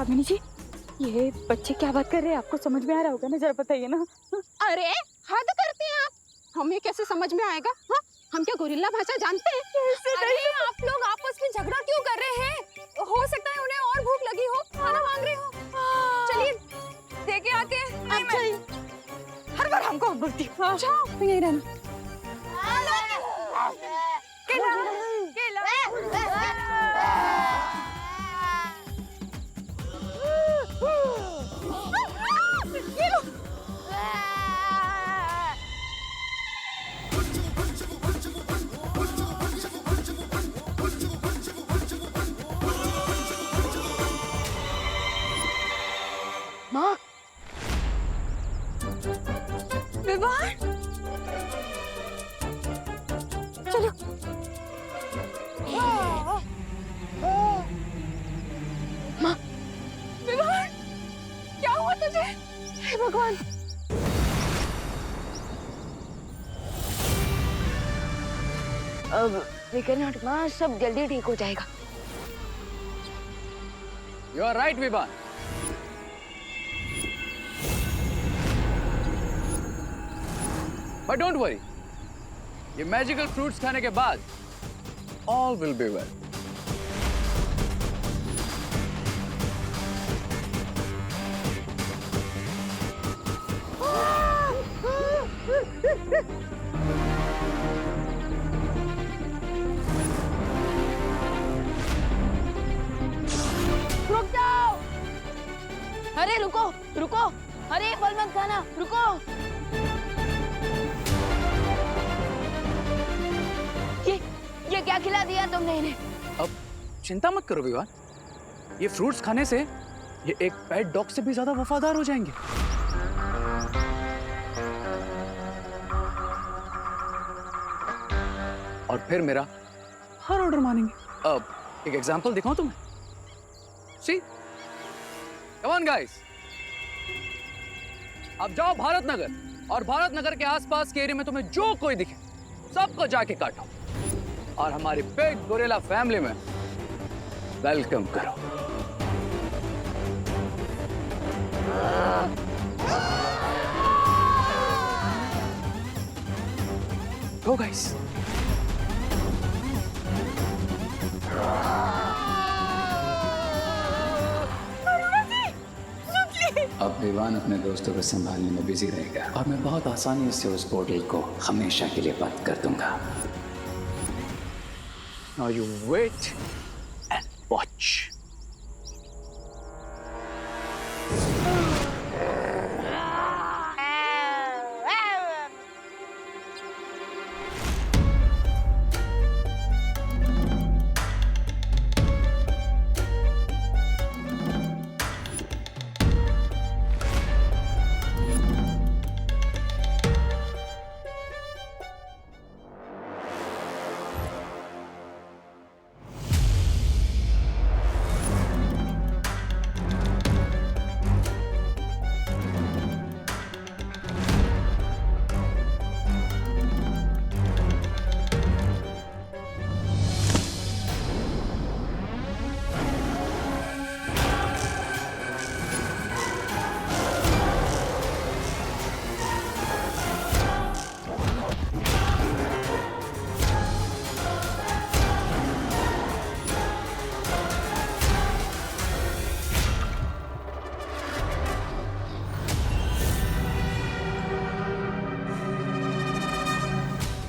कामिनी जी, ये बच्चे क्या बात कर रहे हैं? आपको समझ में आ रहा होगा ना, जरा बताइए ना। अरे हद करती हैं आप, हमें कैसे समझ में आएगा? हाँ, हम क्या गोरिल्ला भाषा जानते हैं? अरे आप लोग आपस में झगड़ा क्यों कर रहे हैं? हो सकता है उन्हें और भूख लगी हो, खाना मांग रहे हो। चलिए देखे आते हैं। आप जाइए, हर बार हमको बोलती हो। जाओ तुम यहीं रहना। केला केला माँ, विवाह चलो। माँ, विवाह क्या हुआ तुझे? हे भगवान। अब लेकिन हट माँ, सब जल्दी ठीक हो जाएगा। You are right, Vivaan. But don't worry, ये मैजिकल फ्रूट्स खाने के बाद all will be well. रुक जाओ! अरे रुको, रुको! अरे फल मत खाना, रुको! ये क्या खिला दिया तुमने इन्हें? अब चिंता मत करो विवान, ये फ्रूट्स खाने से ये एक पेट डॉग से भी ज्यादा वफादार हो जाएंगे। और फिर मेरा हर ऑर्डर मानेंगे। अब एक एग्जांपल दिखाऊं तुम्हें? सी, कम ऑन गाइस, अब जाओ भारत नगर और भारत नगर के आसपास के एरिया में तुम्हें जो कोई दिखे सबको जाके काटो और हमारी बिग गोरिल्ला फैमिली में वेलकम करो। Go guys. अब विवान अपने दोस्तों को संभालने में बिजी रहेगा और मैं बहुत आसानी से उस पोर्टल को हमेशा के लिए बंद कर दूंगा। Now you wait and watch.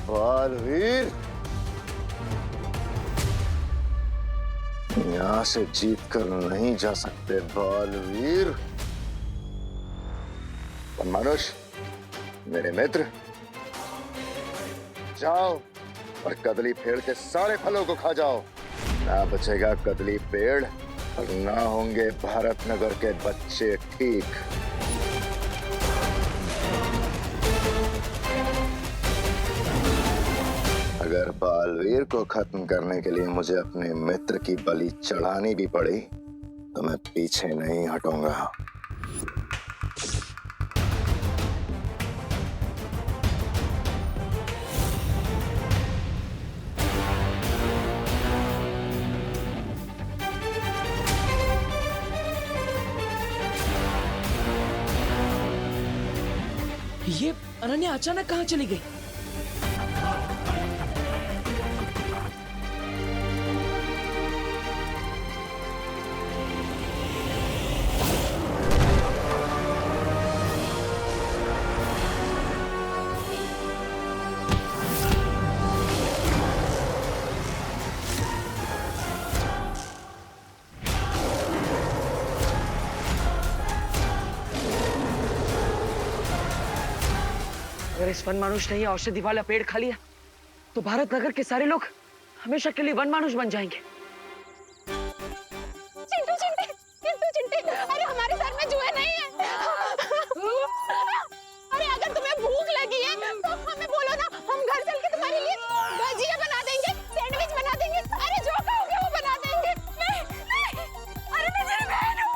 Baalveer, यहाँ से जीत कर नहीं जा सकते बालवीर। और मनुष्य, मेरे मित्र, जाओ और कदली पेड़ के सारे फलों को खा जाओ। ना बचेगा कदली पेड़ और ना होंगे भारत नगर के बच्चे ठीक। अगर बालवीर को खत्म करने के लिए मुझे अपने मित्र की बलि चढ़ानी भी पड़ी तो मैं पीछे नहीं हटूंगा। ये अनन्या अचानक कहाँ चली गई? अगर इस वन मानुष ने ये औषधि वाला पेड़ खा लिया तो भारत नगर के सारे लोग हमेशा के लिए वन मानुष बन जाएंगे। चिंटू चिंटे, चिंटू चिंटे, अरे हमारे सर में जुए नहीं है। अरे अगर तुम्हें भूख लगी है तो हमें बोलो ना, हम घर चल के तुम्हारे लिए भजिया बना देंगे, सैंडविच बना देंगे, अरे जो कहोगे वो बना देंगे। नहीं, नहीं, अरे मैं तेरी बहन हूँ।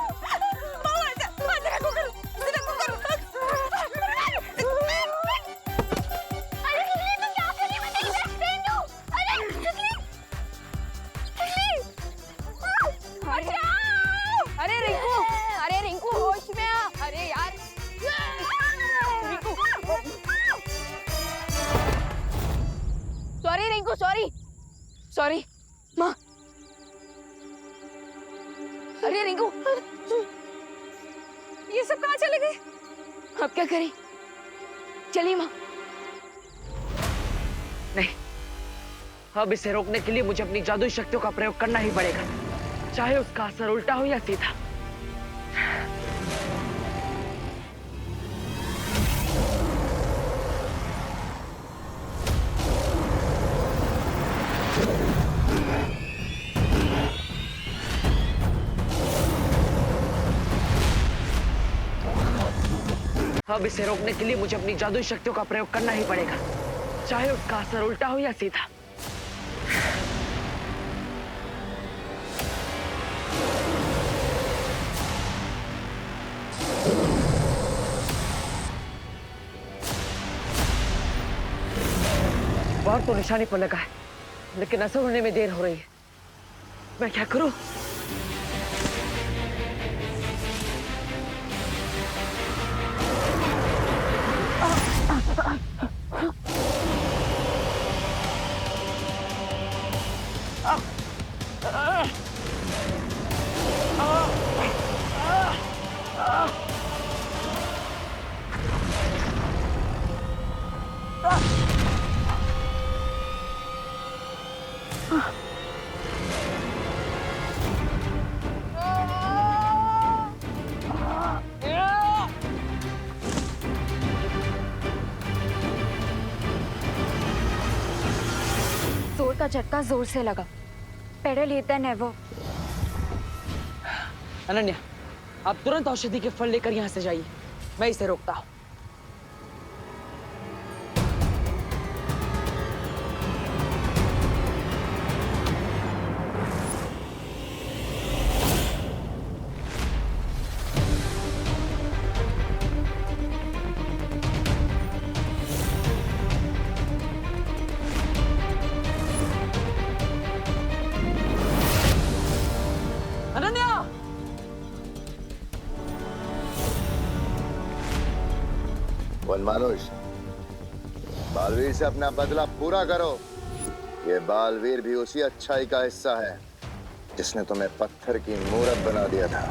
अरे रिंकू, अरे रिंकू होश में आ। अरे यार Rinku, sorry Rinku, sorry sorry माँ। अरे रिंकू, ये सब कहाँ चले गए? अब क्या करें? चलिए माँ। नहीं, अब इसे रोकने के लिए मुझे अपनी जादुई शक्तियों का प्रयोग करना ही पड़ेगा, चाहे उसका असर उल्टा हो या सीधा। अब इसे रोकने के लिए मुझे अपनी जादुई शक्तियों का प्रयोग करना ही पड़ेगा, चाहे उसका असर उल्टा हो या सीधा। बाहर तो निशाने पर लगा है, लेकिन असर होने में देर हो रही है। मैं क्या करूं? जोर का झटका जोर से लगा। पेड़े लेते नेवर। अनन्या, आप तुरंत औषधि के फल लेकर यहाँ से जाइए, मैं इसे रोकता हूँ। अनन्या! वन मानुष, बालवीर से अपना बदला पूरा करो। ये बालवीर भी उसी अच्छाई का हिस्सा है जिसने तुम्हें पत्थर की मूरत बना दिया था।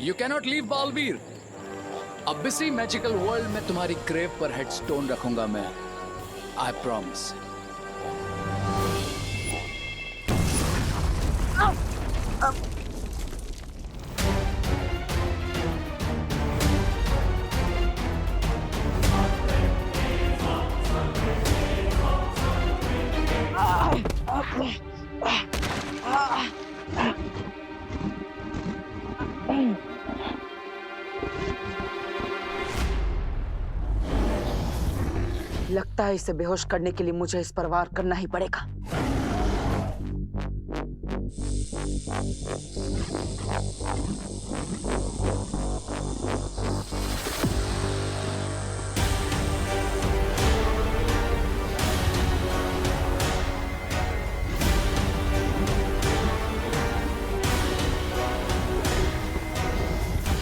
You cannot leave Baalveer. अबिसी मैजिकल वर्ल्ड में तुम्हारी ग्रेव पर हेडस्टोन रखूंगा मैं, आई प्रॉमिस। लगता है इसे बेहोश करने के लिए मुझे इस पर वार करना ही पड़ेगा।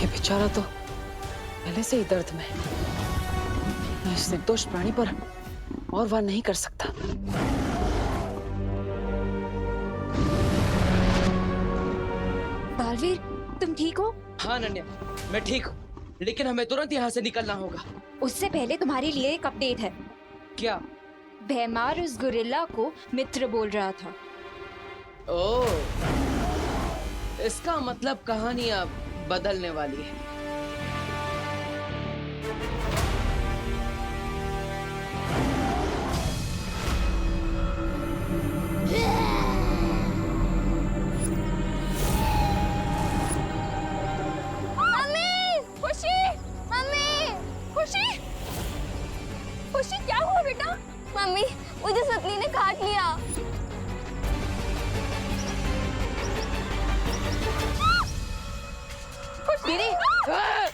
ये बेचारा तो पहले से ही दर्द में है। मैं इस निर्दोष प्राणी पर और वार नहीं कर सकता। बालवीर, तुम ठीक हो? हाँ अनन्या, मैं ठीक हूँ, लेकिन हमें तुरंत यहाँ से निकलना होगा। उससे पहले तुम्हारे लिए एक अपडेट है। क्या? भैमार उस गुरिल्ला को मित्र बोल रहा था। ओह, इसका मतलब कहानी अब बदलने वाली है। खुशी, क्या हुआ बेटा? मम्मी, मुझे सतली ने काट लिया।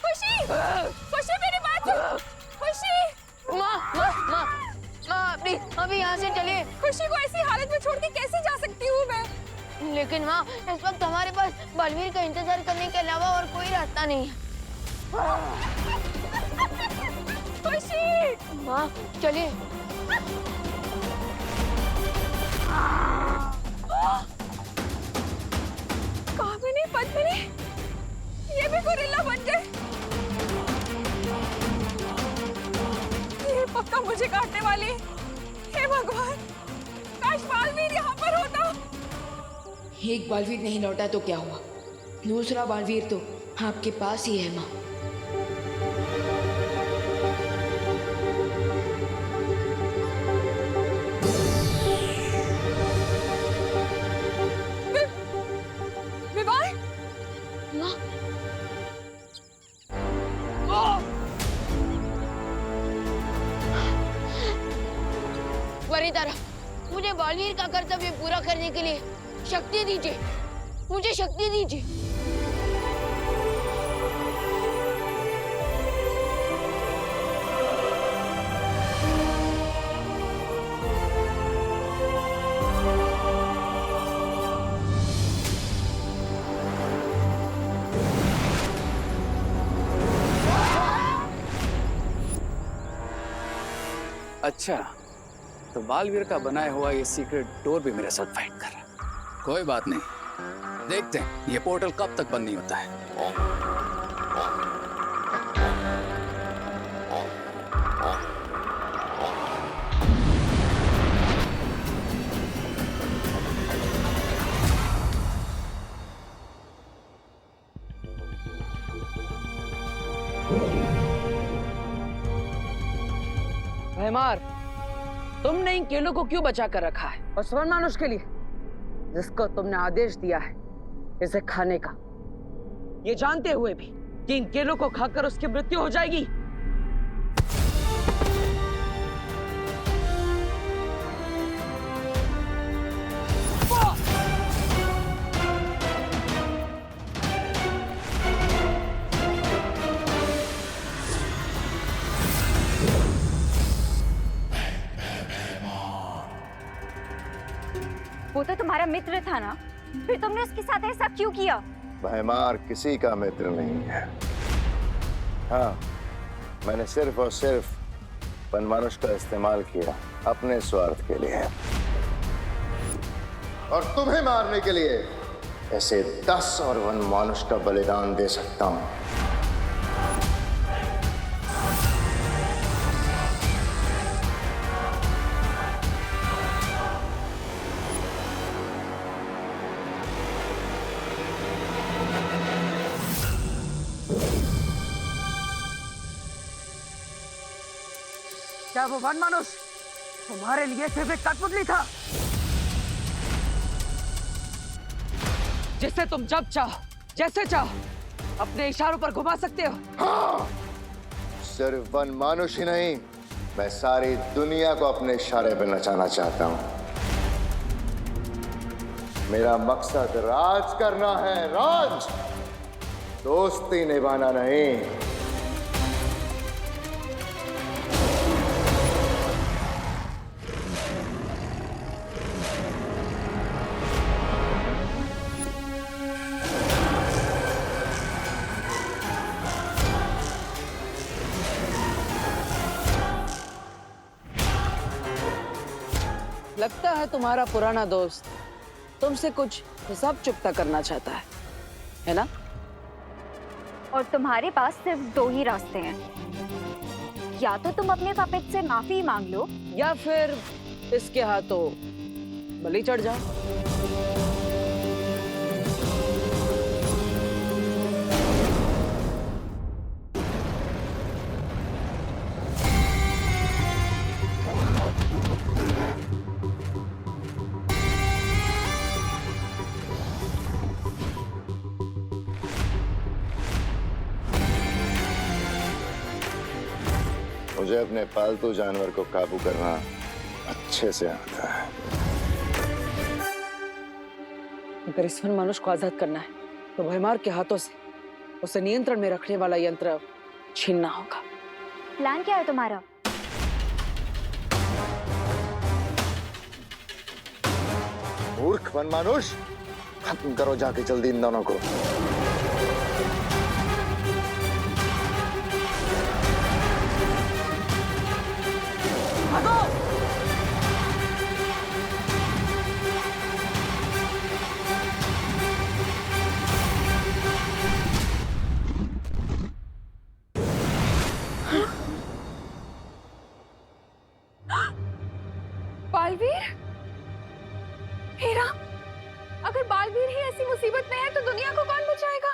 खुशी, खुशी मेरी बात सुन। खुशी, माँ, प्लीज अभी यहाँ से चलिए। खुशी को ऐसी हालत में छोड़ के कैसे जा सकती हूँ मैं? लेकिन माँ, इस वक्त हमारे पास बलवीर का इंतजार करने के अलावा और कोई रास्ता नहीं है। खुशी, माँ चलिए। कामिनी, पद्मिनी, ये भी गुरिल्ला बन गए। ये पक्का मुझे काटने वाली। हे भगवान, काश बालवीर यहाँ पर होता। एक बालवीर नहीं लौटा तो क्या हुआ, दूसरा बालवीर तो आपके पास ही है माँ। वरिदारा, मुझे बालवीर का कर्तव्य पूरा करने के लिए शक्ति दीजिए, मुझे शक्ति दीजिए। अच्छा, तो बालवीर का बनाया हुआ ये सीक्रेट डोर भी मेरे साथ फाइट कर रहा है। कोई बात नहीं, देखते हैं ये पोर्टल कब तक बंद नहीं होता है। भैमार, तुमने इन केलों को क्यों बचा कर रखा है? और स्वर्ण मानुष के लिए, जिसको तुमने आदेश दिया है इसे खाने का, ये जानते हुए भी कि इन केलों को खाकर उसकी मृत्यु हो जाएगी। वो तो तुम्हारा मित्र था ना, फिर तुमने उसके साथ ऐसा क्यों किया? भैमार किसी का मित्र नहीं है। हाँ, मैंने सिर्फ और सिर्फ वनमानुष का इस्तेमाल किया अपने स्वार्थ के लिए और तुम्हें मारने के लिए। ऐसे 10 और वन मानुष का बलिदान दे सकता हूं। क्या वो वन मानुष तुम्हारे लिए सिर्फ एक कठपुतली था जिसे तुम जब चाहो जैसे चाहो अपने इशारों पर घुमा सकते हो? हाँ, सिर्फ वन मानुष ही नहीं, मैं सारी दुनिया को अपने इशारे पे नचाना चाहता हूं। मेरा मकसद राज करना है, राज, दोस्ती निभाना नहीं। लगता है तुम्हारा पुराना दोस्त तुमसे कुछ हिसाब चुकता करना चाहता है ना? और तुम्हारे पास सिर्फ 2 ही रास्ते हैं, या तो तुम अपने पापेट से माफी मांग लो या फिर इसके हाथों बलि चढ़ जाओ। मुझे अपने पालतू जानवर को काबू करना अच्छे से आता है। अगर इस वन मानुष को आजाद करना है तो भयमार के हाथों से उसे नियंत्रण में रखने वाला यंत्र छीनना होगा। प्लान क्या है तुम्हारा? मूर्ख वन मानुष, खत्म करो जाके जल्दी इन दोनों को। बालवीर, हेरा, अगर बालवीर ही ऐसी मुसीबत में है तो दुनिया को कौन बचाएगा?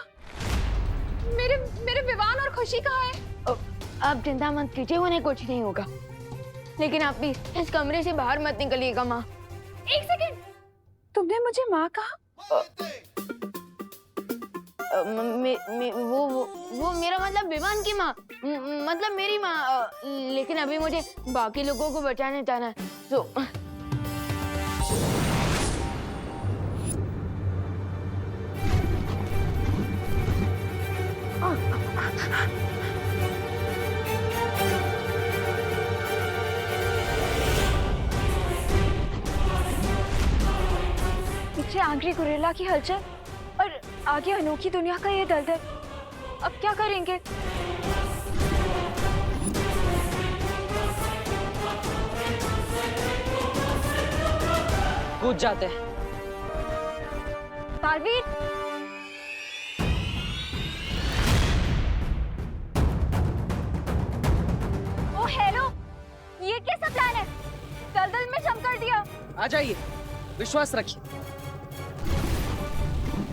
मेरे विवान और खुशी कहाँ है? आप चिंता मत कीजिए, उन्हें कुछ नहीं होगा। लेकिन आप भी इस कमरे से बाहर मत निकलिएगा माँ। 1 सेकंड, तुमने मुझे माँ कहा? वो मेरा मतलब विवान की माँ, मतलब मेरी माँ। लेकिन अभी मुझे बाकी लोगों को बचाने जाना है, तो पीछे आंग्री गुरेला की हलचल और आगे अनोखी दुनिया का ये दलदल। अब क्या करेंगे? कूद जाते हैं। बालवीर, ओ हेलो, ये कैसा प्लान है? दलदल में जम कर दिया। आ जाइए, विश्वास रखिए।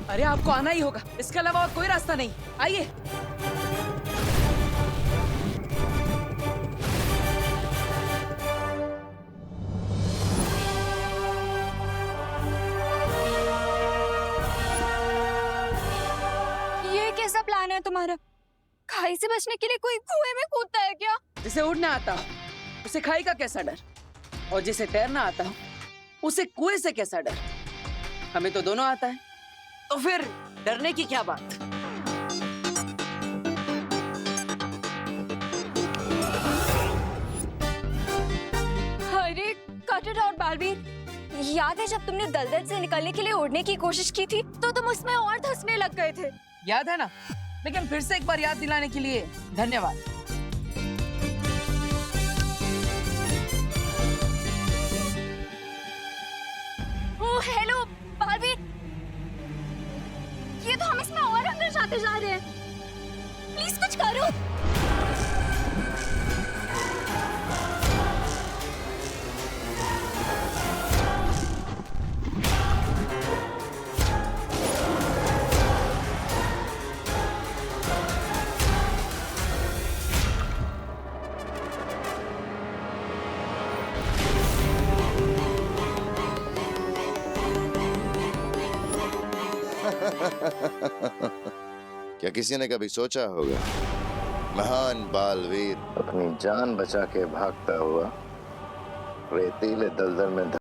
अरे आपको आना ही होगा, इसके अलावा और कोई रास्ता नहीं। आइए। ये कैसा प्लान है तुम्हारा? खाई से बचने के लिए कोई कुएं में कूदता है क्या? जिसे उड़ना आता हो उसे खाई का कैसा डर, और जिसे तैरना आता हो उसे कुएं से कैसा डर? हमें तो दोनों आता है, तो फिर डरने की क्या बात? अरे कटर और बालवीर, याद है जब तुमने दलदल से निकलने के लिए उड़ने की कोशिश की थी तो तुम उसमें और धंसने लग गए थे। याद है ना? लेकिन फिर से एक बार याद दिलाने के लिए धन्यवाद। ओ हेलो बालवीर, क्या किसी ने कभी सोचा होगा महान बालवीर अपनी जान बचा के भागता हुआ रेतीले दलदल में